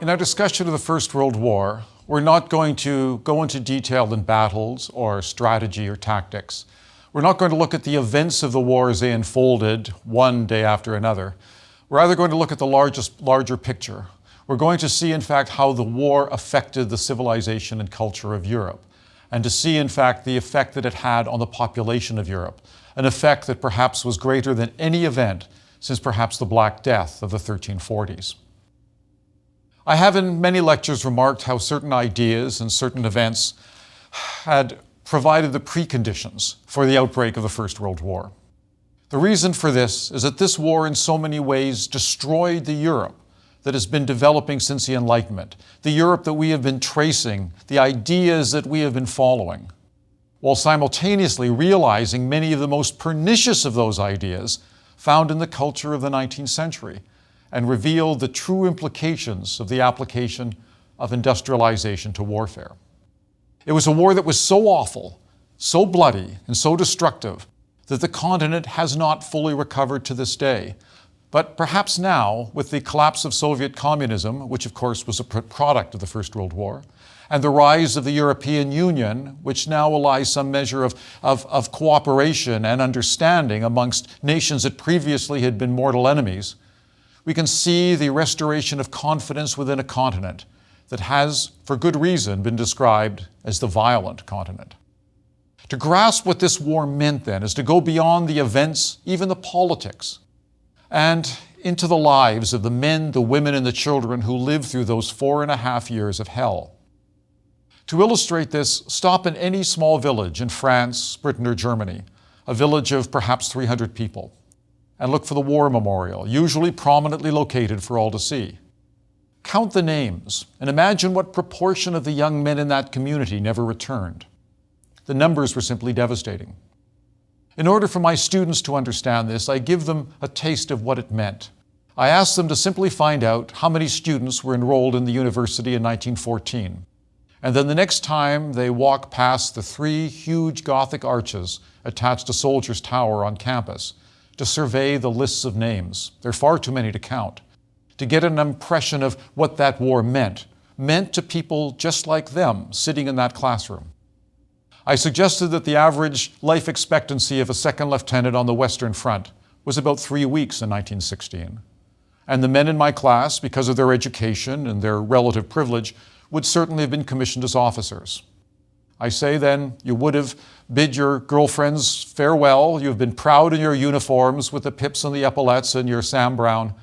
In our discussion of the First World War, we're not going to go into detail in battles or strategy or tactics. We're not going to look at the events of the war as they unfolded one day after another. We're rather going to look at the larger picture. We're going to see, in fact, how the war affected the civilization and culture of Europe, and to see, in fact, the effect that it had on the population of Europe, an effect that perhaps was greater than any event since perhaps the Black Death of the 1340s. I have in many lectures remarked how certain ideas and certain events had provided the preconditions for the outbreak of the First World War. The reason for this is that this war in so many ways destroyed the Europe that has been developing since the Enlightenment, the Europe that we have been tracing, the ideas that we have been following, while simultaneously realizing many of the most pernicious of those ideas found in the culture of the 19th century, and revealed the true implications of the application of industrialization to warfare. It was a war that was so awful, so bloody, and so destructive that the continent has not fully recovered to this day. But perhaps now, with the collapse of Soviet communism, which of course was a product of the First World War, and the rise of the European Union, which now allows some measure of cooperation and understanding amongst nations that previously had been mortal enemies, we can see the restoration of confidence within a continent that has, for good reason, been described as the violent continent. To grasp what this war meant then is to go beyond the events, even the politics, and into the lives of the men, the women, and the children who lived through those 4.5 years of hell. To illustrate this, stop in any small village in France, Britain, or Germany, a village of perhaps 300 people, and look for the war memorial, usually prominently located for all to see. Count the names and imagine what proportion of the young men in that community never returned. The numbers were simply devastating. In order for my students to understand this, I give them a taste of what it meant. I ask them to simply find out how many students were enrolled in the university in 1914. And then the next time they walk past the 3 huge Gothic arches attached to Soldiers' Tower on campus, to survey the lists of names. There are far too many to count. To get an impression of what that war meant to people just like them sitting in that classroom. I suggested that the average life expectancy of a second lieutenant on the Western Front was about 3 weeks in 1916. And the men in my class, because of their education and their relative privilege, would certainly have been commissioned as officers. I say then, you would have bid your girlfriends farewell. You've been proud in your uniforms with the pips and the epaulets and your Sam Browne,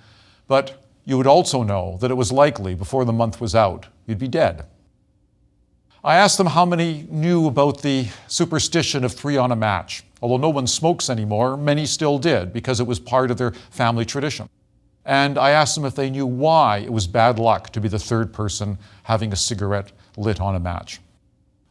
but you would also know that it was likely before the month was out, you'd be dead. I asked them how many knew about the superstition of 3 on a match. Although no one smokes anymore, many still did because it was part of their family tradition. And I asked them if they knew why it was bad luck to be the 3rd person having a cigarette lit on a match.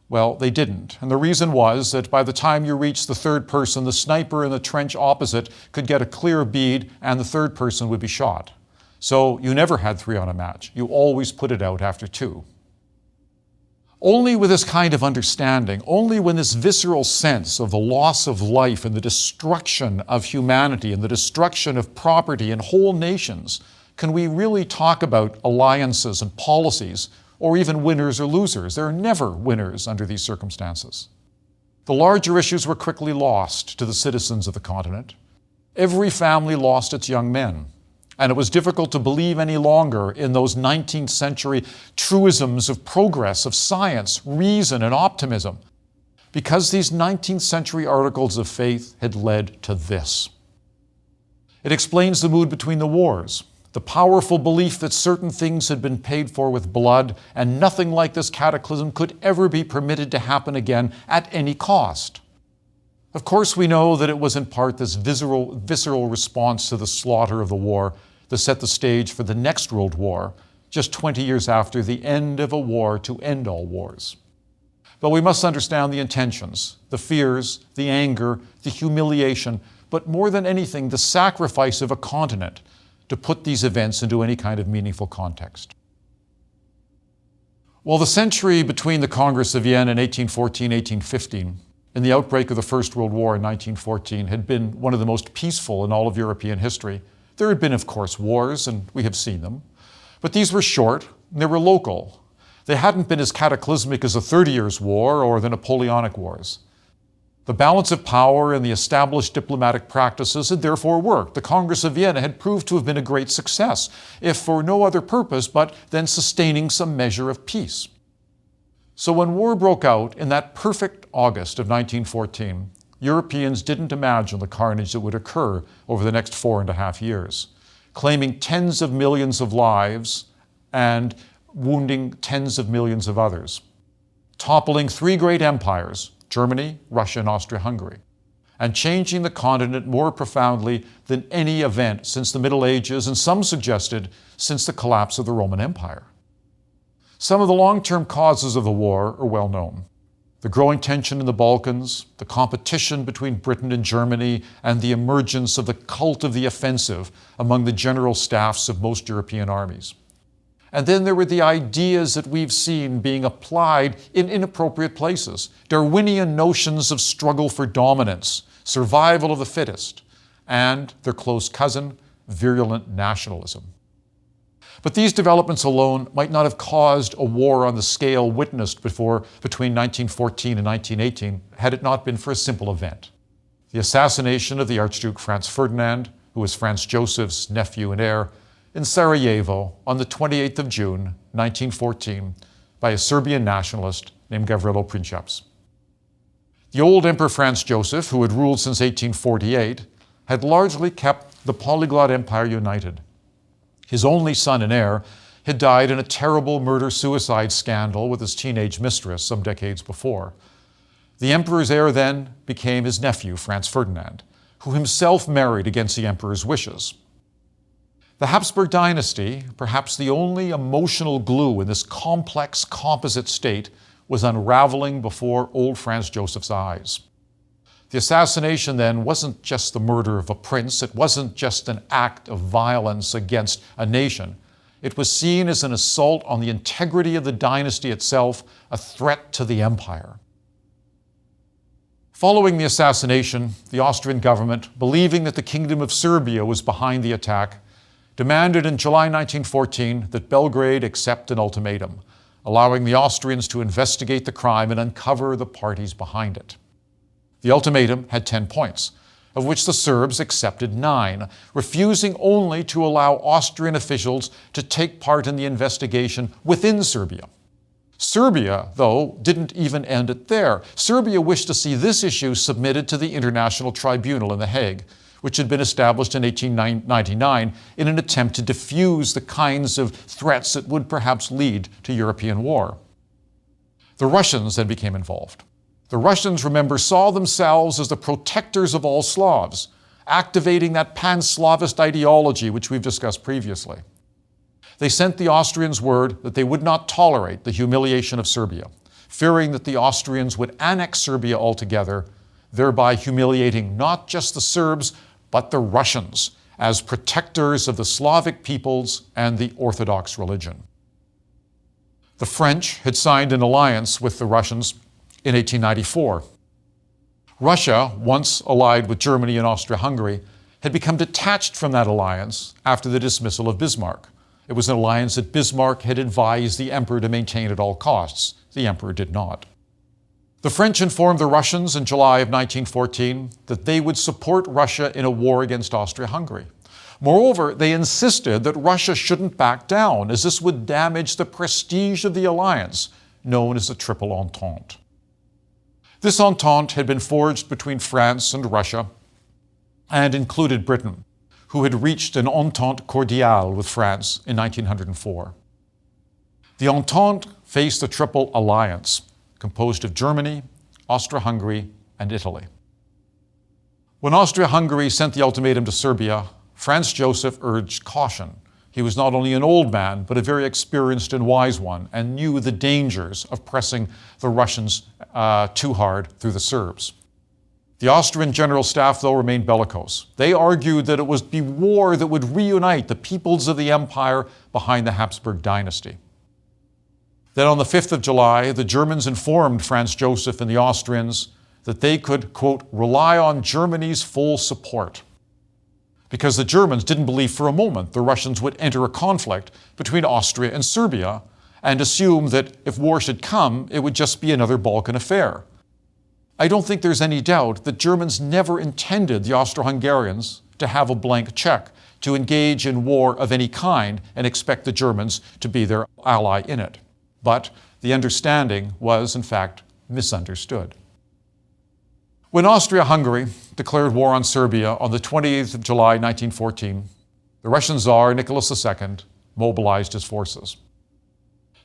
Well, they didn't. And the reason was that by the time you reached the 3rd person, the sniper in the trench opposite could get a clear bead and the 3rd person would be shot. So you never had 3 on a match. You always put it out after 2. Only with this kind of understanding, only when this visceral sense of the loss of life and the destruction of humanity and the destruction of property and whole nations can we really talk about alliances and policies, or even winners or losers. There are never winners under these circumstances. The larger issues were quickly lost to the citizens of the continent. Every family lost its young men, and it was difficult to believe any longer in those 19th century truisms of progress, of science, reason, and optimism, because these 19th century articles of faith had led to this. It explains the mood between the wars, the powerful belief that certain things had been paid for with blood and nothing like this cataclysm could ever be permitted to happen again at any cost. Of course, we know that it was in part this visceral response to the slaughter of the war that set the stage for the next World War, just 20 years after the end of a war to end all wars. But we must understand the intentions, the fears, the anger, the humiliation, but more than anything, the sacrifice of a continent to put these events into any kind of meaningful context. Well, the century between the Congress of Vienna in 1814-1815 and the outbreak of the First World War in 1914 had been one of the most peaceful in all of European history. There had been, of course, wars, and we have seen them. But these were short, They were local. They hadn't been as cataclysmic as the 30 Years' War or the Napoleonic Wars. The balance of power and the established diplomatic practices had therefore worked. The Congress of Vienna had proved to have been a great success, if for no other purpose but then sustaining some measure of peace. So when war broke out in that perfect August of 1914, Europeans didn't imagine the carnage that would occur over the next 4.5 years, claiming tens of millions of lives and wounding tens of millions of others, toppling 3 great empires, Germany, Russia, and Austria-Hungary, and changing the continent more profoundly than any event since the Middle Ages, and some suggested since the collapse of the Roman Empire. Some of the long-term causes of the war are well known. The growing tension in the Balkans, the competition between Britain and Germany, and the emergence of the cult of the offensive among the general staffs of most European armies. And then there were the ideas that we've seen being applied in inappropriate places. Darwinian notions of struggle for dominance, survival of the fittest, and their close cousin, virulent nationalism. But these developments alone might not have caused a war on the scale witnessed between 1914 and 1918 had it not been for a simple event. The assassination of the Archduke Franz Ferdinand, who was Franz Joseph's nephew and heir, in Sarajevo on the 28th of June, 1914, by a Serbian nationalist named Gavrilo Princips. The old Emperor Franz Joseph, who had ruled since 1848, had largely kept the polyglot empire united. His only son and heir had died in a terrible murder-suicide scandal with his teenage mistress some decades before. The emperor's heir then became his nephew, Franz Ferdinand, who himself married against the emperor's wishes. The Habsburg dynasty, perhaps the only emotional glue in this complex composite state, was unraveling before old Franz Joseph's eyes. The assassination then wasn't just the murder of a prince, it wasn't just an act of violence against a nation. It was seen as an assault on the integrity of the dynasty itself, a threat to the empire. Following the assassination, the Austrian government, believing that the Kingdom of Serbia was behind the attack, demanded in July 1914 that Belgrade accept an ultimatum, allowing the Austrians to investigate the crime and uncover the parties behind it. The ultimatum had 10 points, of which the Serbs accepted 9, refusing only to allow Austrian officials to take part in the investigation within Serbia. Serbia, though, didn't even end it there. Serbia wished to see this issue submitted to the International Tribunal in The Hague, which had been established in 1899 in an attempt to diffuse the kinds of threats that would perhaps lead to European war. The Russians then became involved. The Russians, remember, saw themselves as the protectors of all Slavs, activating that pan-Slavist ideology which we've discussed previously. They sent the Austrians word that they would not tolerate the humiliation of Serbia, fearing that the Austrians would annex Serbia altogether, thereby humiliating not just the Serbs, but the Russians as protectors of the Slavic peoples and the Orthodox religion. The French had signed an alliance with the Russians in 1894. Russia, once allied with Germany and Austria-Hungary, had become detached from that alliance after the dismissal of Bismarck. It was an alliance that Bismarck had advised the emperor to maintain at all costs. The emperor did not. The French informed the Russians in July of 1914 that they would support Russia in a war against Austria-Hungary. Moreover, they insisted that Russia shouldn't back down, as this would damage the prestige of the alliance, known as the Triple Entente. This entente had been forged between France and Russia and included Britain, who had reached an entente cordiale with France in 1904. The entente faced a triple alliance composed of Germany, Austria-Hungary, and Italy. When Austria-Hungary sent the ultimatum to Serbia, Franz Joseph urged caution. He was not only an old man, but a very experienced and wise one, and knew the dangers of pressing the Russians too hard through the Serbs. The Austrian General Staff, though, remained bellicose. They argued that it was the war that would reunite the peoples of the empire behind the Habsburg dynasty. Then on the 5th of July, the Germans informed Franz Joseph and the Austrians that they could, quote, rely on Germany's full support. because the Germans didn't believe for a moment the Russians would enter a conflict between Austria and Serbia and assume that if war should come, it would just be another Balkan affair. I don't think there's any doubt that Germans never intended the Austro-Hungarians to have a blank check, to engage in war of any kind and expect the Germans to be their ally in it. But the understanding was, in fact, misunderstood. When Austria-Hungary declared war on Serbia on the 28th of July 1914, the Russian Tsar Nicholas II mobilized his forces.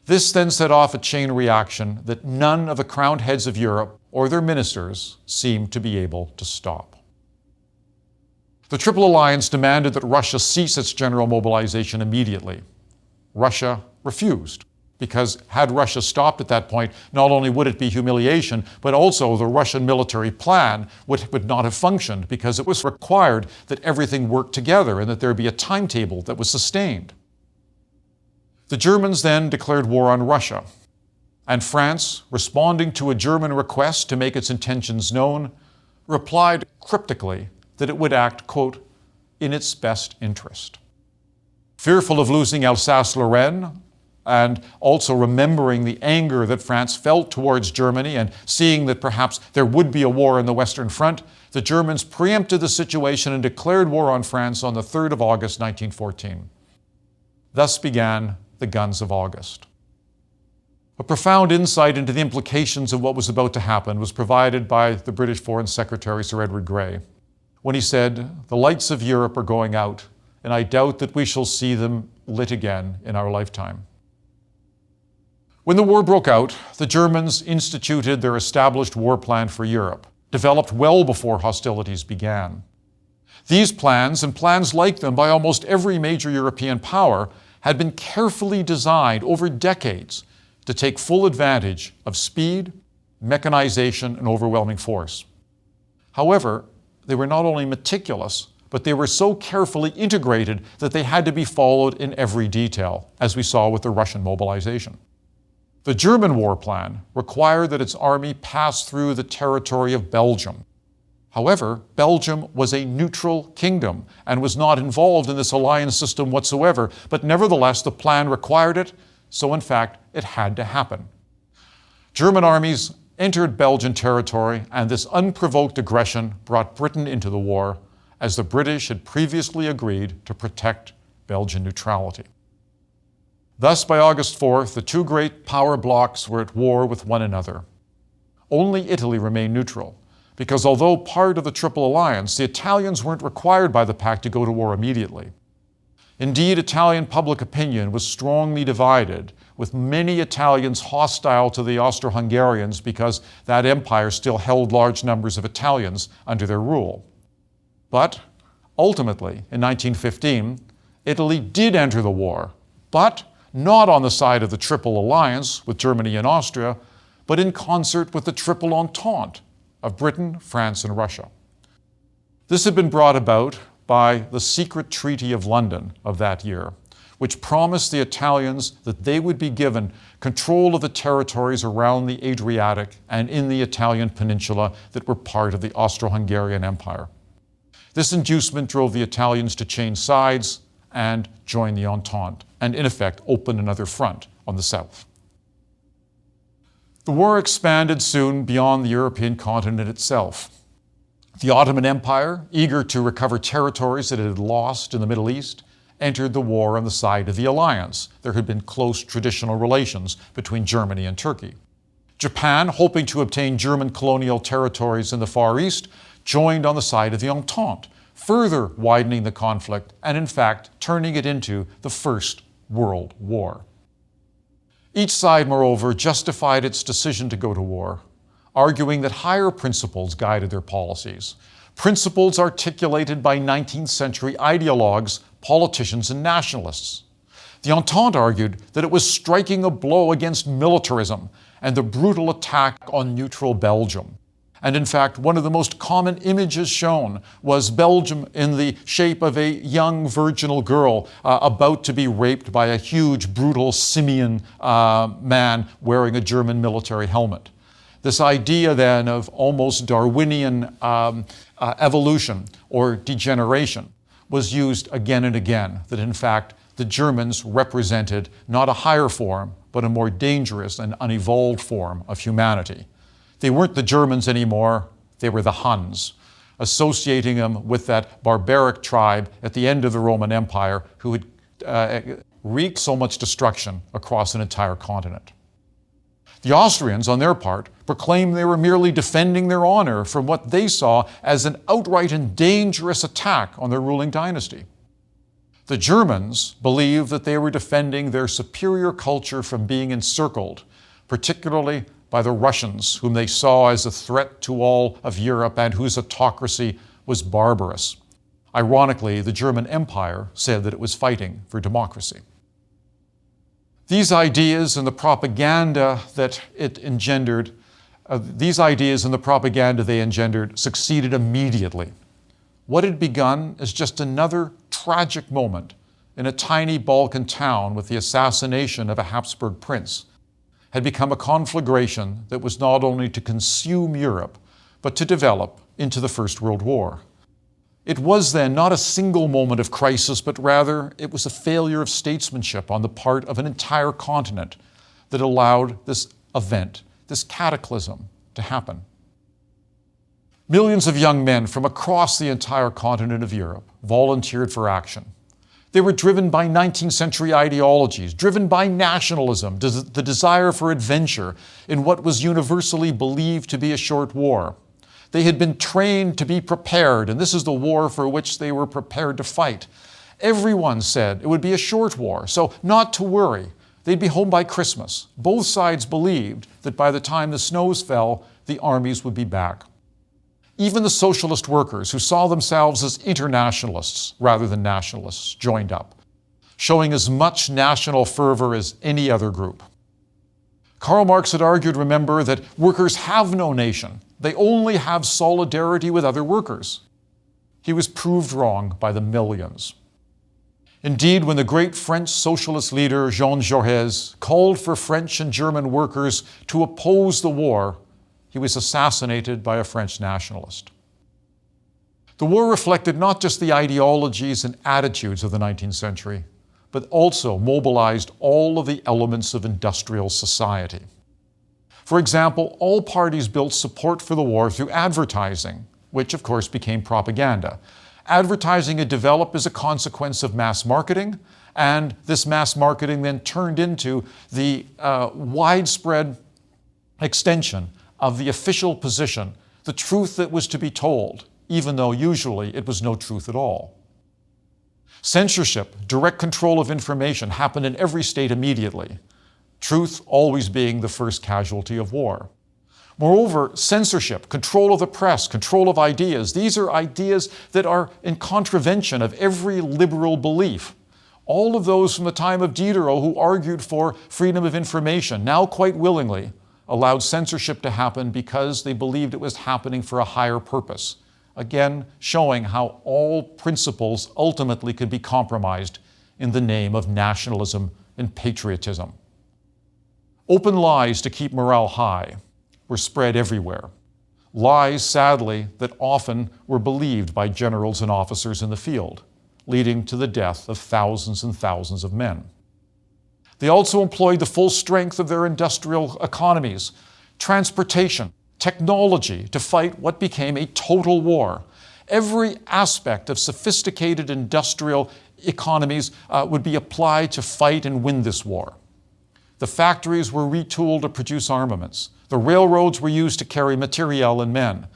This then set off a chain reaction that none of the crowned heads of Europe or their ministers seemed to be able to stop. The Triple Alliance demanded that Russia cease its general mobilization immediately. Russia refused, because had Russia stopped at that point, not only would it be humiliation, but also the Russian military plan would not have functioned, because it was required that everything work together and that there be a timetable that was sustained. The Germans then declared war on Russia, and France, responding to a German request to make its intentions known, replied cryptically that it would act, quote, in its best interest. Fearful of losing Alsace-Lorraine, and also remembering the anger that France felt towards Germany and seeing that perhaps there would be a war in the Western Front, the Germans preempted the situation and declared war on France on the 3rd of August 1914. Thus began the Guns of August. A profound insight into the implications of what was about to happen was provided by the British Foreign Secretary Sir Edward Grey, when he said, "The lights of Europe are going out, and I doubt that we shall see them lit again in our lifetime." When the war broke out, the Germans instituted their established war plan for Europe, developed well before hostilities began. These plans, and plans like them by almost every major European power, had been carefully designed over decades to take full advantage of speed, mechanization, and overwhelming force. However, they were not only meticulous, but they were so carefully integrated that they had to be followed in every detail, as we saw with the Russian mobilization. The German war plan required that its army pass through the territory of Belgium. However, Belgium was a neutral kingdom and was not involved in this alliance system whatsoever, but nevertheless the plan required it, so in fact it had to happen. German armies entered Belgian territory, and this unprovoked aggression brought Britain into the war, as the British had previously agreed to protect Belgian neutrality. Thus, by August 4th, the two great power blocs were at war with one another. Only Italy remained neutral, because although part of the Triple Alliance, the Italians weren't required by the pact to go to war immediately. Indeed, Italian public opinion was strongly divided, with many Italians hostile to the Austro-Hungarians because that empire still held large numbers of Italians under their rule. But ultimately, in 1915, Italy did enter the war, but not on the side of the Triple Alliance with Germany and Austria, but in concert with the Triple Entente of Britain, France, and Russia. This had been brought about by the secret Treaty of London of that year, which promised the Italians that they would be given control of the territories around the Adriatic and in the Italian peninsula that were part of the Austro-Hungarian Empire. This inducement drove the Italians to change sides and join the Entente, and in effect open another front on the south. The war expanded soon beyond the European continent itself. The Ottoman Empire, eager to recover territories that it had lost in the Middle East, entered the war on the side of the alliance. There had been close traditional relations between Germany and Turkey. Japan, hoping to obtain German colonial territories in the Far East, joined on the side of the Entente, further widening the conflict and, in fact, turning it into the First World War. Each side, moreover, justified its decision to go to war, arguing that higher principles guided their policies, principles articulated by 19th century ideologues, politicians, and nationalists. The Entente argued that it was striking a blow against militarism and the brutal attack on neutral Belgium. And in fact, one of the most common images shown was Belgium in the shape of a young virginal girl about to be raped by a huge, brutal simian man wearing a German military helmet. This idea then of almost Darwinian evolution or degeneration was used again and again, that in fact the Germans represented not a higher form, but a more dangerous and unevolved form of humanity. They weren't the Germans anymore, they were the Huns, associating them with that barbaric tribe at the end of the Roman Empire who had wreaked so much destruction across an entire continent. The Austrians, on their part, proclaimed they were merely defending their honor from what they saw as an outright and dangerous attack on their ruling dynasty. The Germans believed that they were defending their superior culture from being encircled, particularly by the Russians, whom they saw as a threat to all of Europe and whose autocracy was barbarous. Ironically, the German Empire said that it was fighting for democracy. These ideas and the propaganda that it engendered, succeeded immediately. What had begun as just another tragic moment in a tiny Balkan town with the assassination of a Habsburg prince had become a conflagration that was not only to consume Europe, but to develop into the First World War. It was then not a single moment of crisis, but rather it was a failure of statesmanship on the part of an entire continent that allowed this event, this cataclysm, to happen. Millions of young men from across the entire continent of Europe volunteered for action. They were driven by 19th century ideologies, driven by nationalism, the desire for adventure in what was universally believed to be a short war. They had been trained to be prepared, and this is the war for which they were prepared to fight. Everyone said it would be a short war, so not to worry. They'd be home by Christmas. Both sides believed that by the time the snows fell, the armies would be back. Even the socialist workers, who saw themselves as internationalists rather than nationalists, joined up, showing as much national fervor as any other group. Karl Marx had argued, remember, that workers have no nation. They only have solidarity with other workers. He was proved wrong by the millions. Indeed, when the great French socialist leader Jean Jaurès called for French and German workers to oppose the war, he was assassinated by a French nationalist. The war reflected not just the ideologies and attitudes of the 19th century, but also mobilized all of the elements of industrial society. For example, all parties built support for the war through advertising, which of course became propaganda. Advertising had developed as a consequence of mass marketing, and this mass marketing then turned into the widespread extension of the official position, the truth that was to be told, even though usually it was no truth at all. Censorship, direct control of information, happened in every state immediately, truth always being the first casualty of war. Moreover, censorship, control of the press, control of ideas, these are ideas that are in contravention of every liberal belief. All of those from the time of Diderot who argued for freedom of information, now quite willingly, allowed censorship to happen because they believed it was happening for a higher purpose. Again, showing how all principles ultimately could be compromised in the name of nationalism and patriotism. Open lies to keep morale high were spread everywhere. Lies, sadly, that often were believed by generals and officers in the field, leading to the death of thousands and thousands of men. They also employed the full strength of their industrial economies, transportation, technology to fight what became a total war. Every aspect of sophisticated industrial economies would be applied to fight and win this war. The factories were retooled to produce armaments. The railroads were used to carry materiel and men.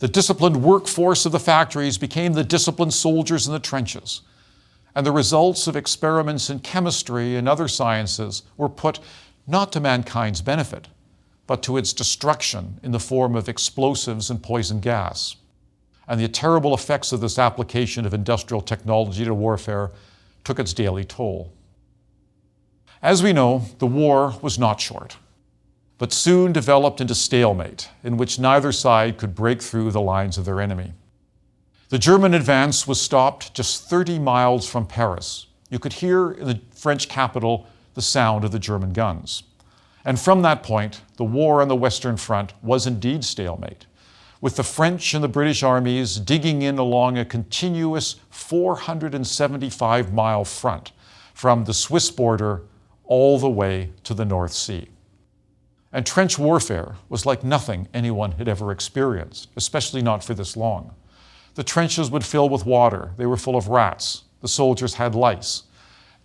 The disciplined workforce of the factories became the disciplined soldiers in the trenches. And the results of experiments in chemistry and other sciences were put not to mankind's benefit, but to its destruction in the form of explosives and poison gas. And the terrible effects of this application of industrial technology to warfare took its daily toll. As we know, the war was not short, but soon developed into stalemate, in which neither side could break through the lines of their enemy. The German advance was stopped just 30 miles from Paris. You could hear in the French capital the sound of the German guns. And from that point, the war on the Western Front was indeed stalemate. with the French and the British armies digging in along a continuous 475-mile front from the Swiss border all the way to the North Sea. And trench warfare was like nothing anyone had ever experienced, especially not for this long. The trenches would fill with water. They were full of rats. The soldiers had lice.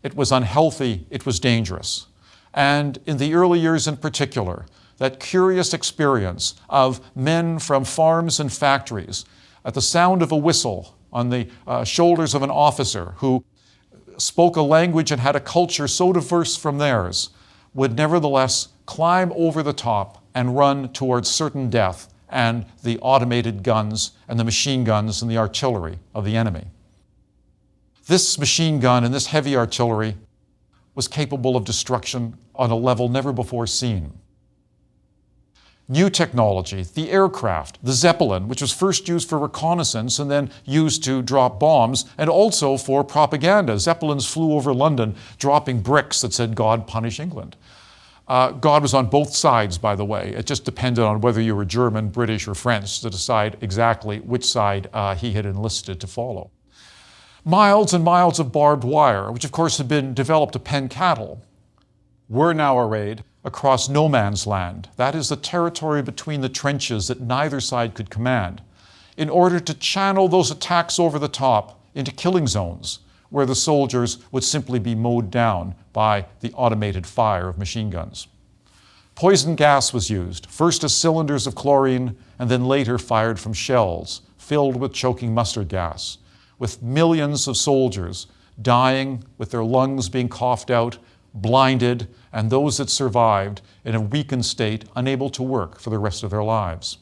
It was unhealthy. It was dangerous. And in the early years in particular, that curious experience of men from farms and factories at the sound of a whistle on the shoulders of an officer who spoke a language and had a culture so diverse from theirs would nevertheless climb over the top and run towards certain death and the automated guns and the machine guns and the artillery of the enemy. This machine gun and this heavy artillery was capable of destruction on a level never before seen. New technology, the aircraft, the Zeppelin, which was first used for reconnaissance and then used to drop bombs, and also for propaganda. Zeppelins flew over London dropping bricks that said, "God punish England." God was on both sides, by the way. It just depended on whether you were German, British, or French to decide exactly which side he had enlisted to follow. Miles and miles of barbed wire, which of course had been developed to pen cattle, were now arrayed across no man's land. That is the territory between the trenches that neither side could command, in order to channel those attacks over the top into killing zones where the soldiers would simply be mowed down by the automated fire of machine guns. Poison gas was used, first as cylinders of chlorine and then later fired from shells filled with choking mustard gas, with millions of soldiers dying, with their lungs being coughed out, blinded, and those that survived in a weakened state, unable to work for the rest of their lives.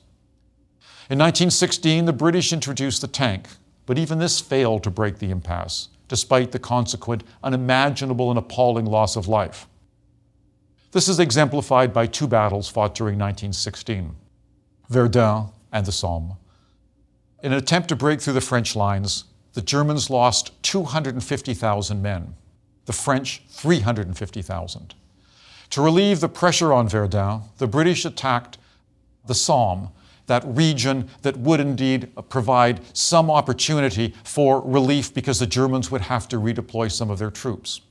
In 1916, the British introduced the tank, but even this failed to break the impasse, despite the consequent unimaginable and appalling loss of life. This is exemplified by two battles fought during 1916, Verdun and the Somme. In an attempt to break through the French lines, the Germans lost 250,000 men, the French 350,000. To relieve the pressure on Verdun, the British attacked the Somme, that region that would indeed provide some opportunity for relief because the Germans would have to redeploy some of their troops.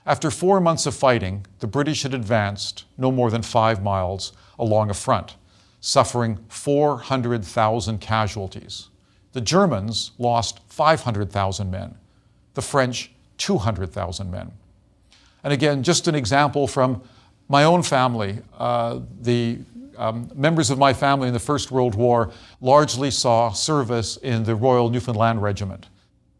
After 4 months of fighting, the British had advanced no more than 5 miles along a front, suffering 400,000 casualties. The Germans lost 500,000 men, the French 200,000 men. And again, just an example from my own family. Members of my family in the First World War largely saw service in the Royal Newfoundland Regiment.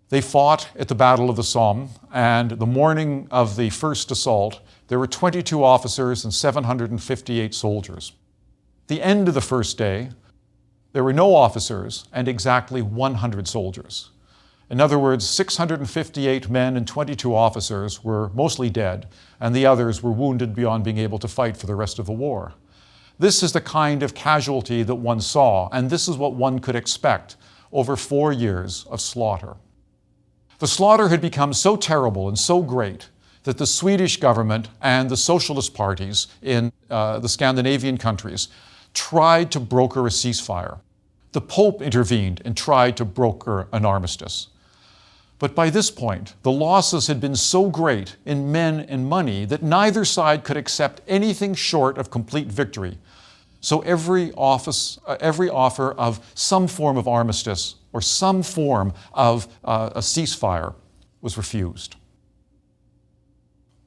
They fought at the Battle of the Somme, and the morning of the first assault, there were 22 officers and 758 soldiers. The end of the first day, there were no officers and exactly 100 soldiers. In other words, 658 men and 22 officers were mostly dead, and the others were wounded beyond being able to fight for the rest of the war. This is the kind of casualty that one saw, and this is what one could expect over 4 years of slaughter. The slaughter had become so terrible and so great that the Swedish government and the socialist parties in the Scandinavian countries tried to broker a ceasefire. The Pope intervened and tried to broker an armistice. But by this point, the losses had been so great in men and money that neither side could accept anything short of complete victory. So every offer of some form of armistice or some form of a ceasefire was refused.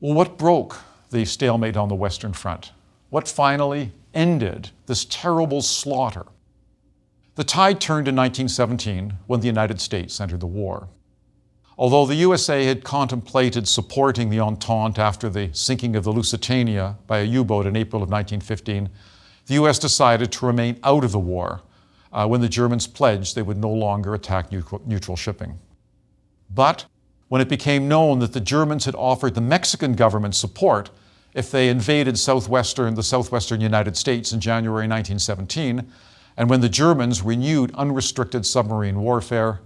Well, what broke the stalemate on the Western Front? What finally ended this terrible slaughter? The tide turned in 1917 when the United States entered the war. Although the USA had contemplated supporting the Entente after the sinking of the Lusitania by a U-boat in April of 1915, the US decided to remain out of the war when the Germans pledged they would no longer attack neutral shipping. But when it became known that the Germans had offered the Mexican government support if they invaded the southwestern United States in January 1917, and when the Germans renewed unrestricted submarine warfare,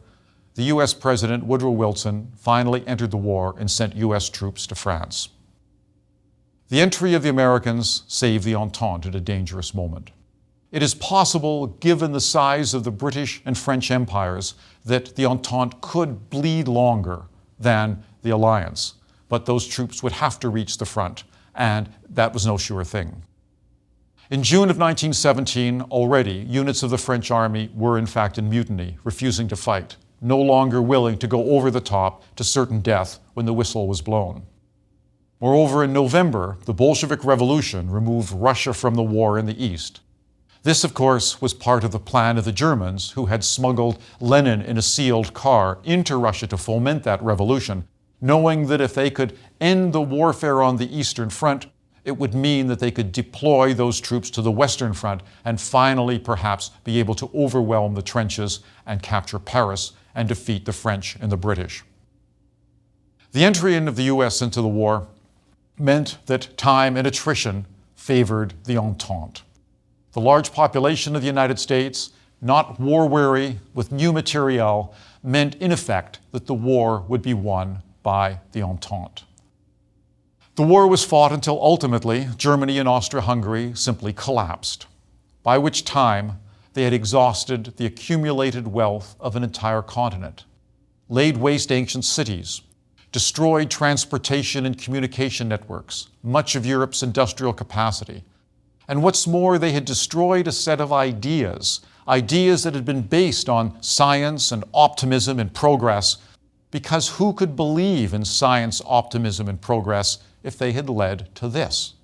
the US President Woodrow Wilson finally entered the war and sent US troops to France. The entry of the Americans saved the Entente at a dangerous moment. It is possible, given the size of the British and French empires, that the Entente could bleed longer than the alliance, but those troops would have to reach the front, and that was no sure thing. In June of 1917, already, units of the French army were in fact in mutiny, refusing to fight, no longer willing to go over the top to certain death when the whistle was blown. Moreover, in November, the Bolshevik Revolution removed Russia from the war in the East. This, of course, was part of the plan of the Germans, who had smuggled Lenin in a sealed car into Russia to foment that revolution, knowing that if they could end the warfare on the Eastern Front, it would mean that they could deploy those troops to the Western Front and finally perhaps be able to overwhelm the trenches and capture Paris and defeat the French and the British. The entry of the US into the war meant that time and attrition favored the Entente. The large population of the United States, not war-weary with new materiel, meant in effect that the war would be won by the Entente. The war was fought until ultimately Germany and Austria-Hungary simply collapsed, by which time they had exhausted the accumulated wealth of an entire continent, laid waste ancient cities, destroyed transportation and communication networks, much of Europe's industrial capacity. And what's more, they had destroyed a set of ideas that had been based on science and optimism and progress, because who could believe in science, optimism, and progress if they had led to this?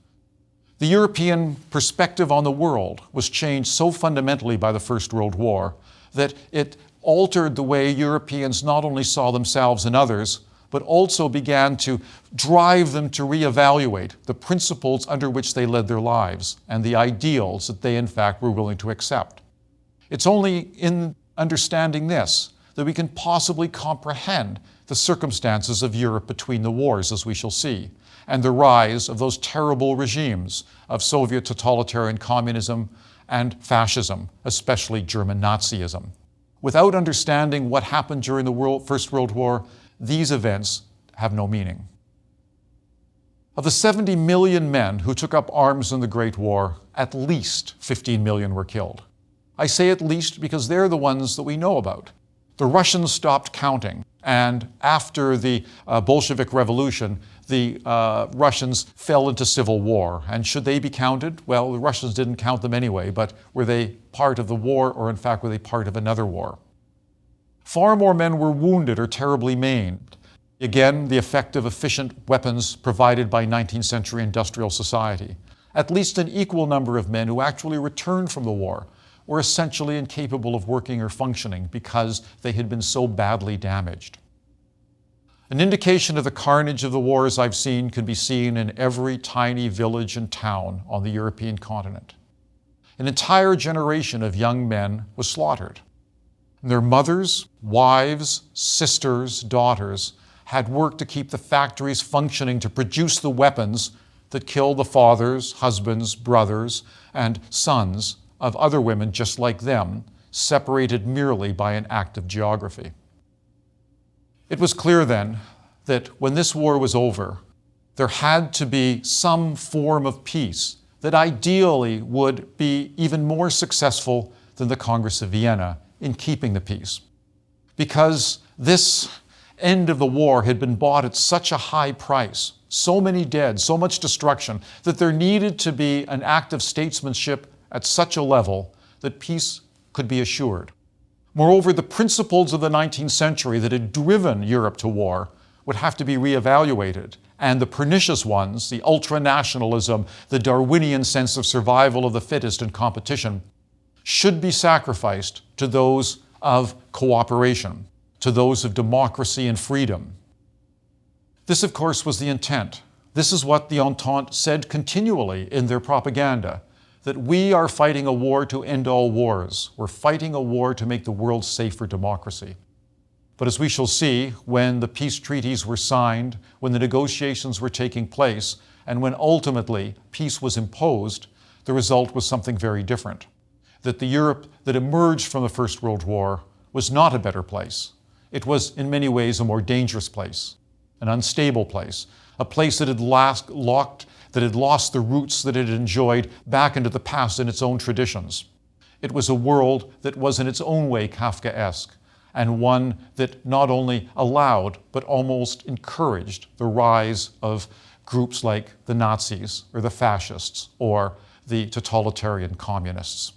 The European perspective on the world was changed so fundamentally by the First World War that it altered the way Europeans not only saw themselves and others, but also began to drive them to reevaluate the principles under which they led their lives and the ideals that they in fact were willing to accept. It's only in understanding this that we can possibly comprehend the circumstances of Europe between the wars, as we shall see, and the rise of those terrible regimes of Soviet totalitarian communism and fascism, especially German Nazism. Without understanding what happened during the First World War, these events have no meaning. Of the 70 million men who took up arms in the Great War, at least 15 million were killed. I say at least because they're the ones that we know about. The Russians stopped counting, and after the Bolshevik Revolution, the Russians fell into civil war. And should they be counted? Well, the Russians didn't count them anyway, but were they part of the war, or in fact were they part of another war? Far more men were wounded or terribly maimed. Again, the effect of efficient weapons provided by 19th century industrial society. At least an equal number of men who actually returned from the war were essentially incapable of working or functioning because they had been so badly damaged. An indication of the carnage of the wars I've seen can be seen in every tiny village and town on the European continent. An entire generation of young men was slaughtered. Their mothers, wives, sisters, daughters had worked to keep the factories functioning to produce the weapons that killed the fathers, husbands, brothers, and sons of other women just like them, separated merely by an act of geography. It was clear then that when this war was over, there had to be some form of peace that ideally would be even more successful than the Congress of Vienna in keeping the peace. Because this end of the war had been bought at such a high price, so many dead, so much destruction, that there needed to be an act of statesmanship at such a level that peace could be assured. Moreover, the principles of the 19th century that had driven Europe to war would have to be reevaluated, and the pernicious ones, the ultranationalism, the Darwinian sense of survival of the fittest and competition, should be sacrificed to those of cooperation, to those of democracy and freedom. This, of course, was the intent. This is what the Entente said continually in their propaganda, that we are fighting a war to end all wars. We're fighting a war to make the world safe for democracy. But as we shall see, when the peace treaties were signed, when the negotiations were taking place, and when ultimately peace was imposed, the result was something very different. That the Europe that emerged from the First World War was not a better place. It was in many ways a more dangerous place, an unstable place, a place that had lost the roots that it had enjoyed back into the past and its own traditions. It was a world that was in its own way Kafkaesque, and one that not only allowed but almost encouraged the rise of groups like the Nazis or the fascists or the totalitarian communists.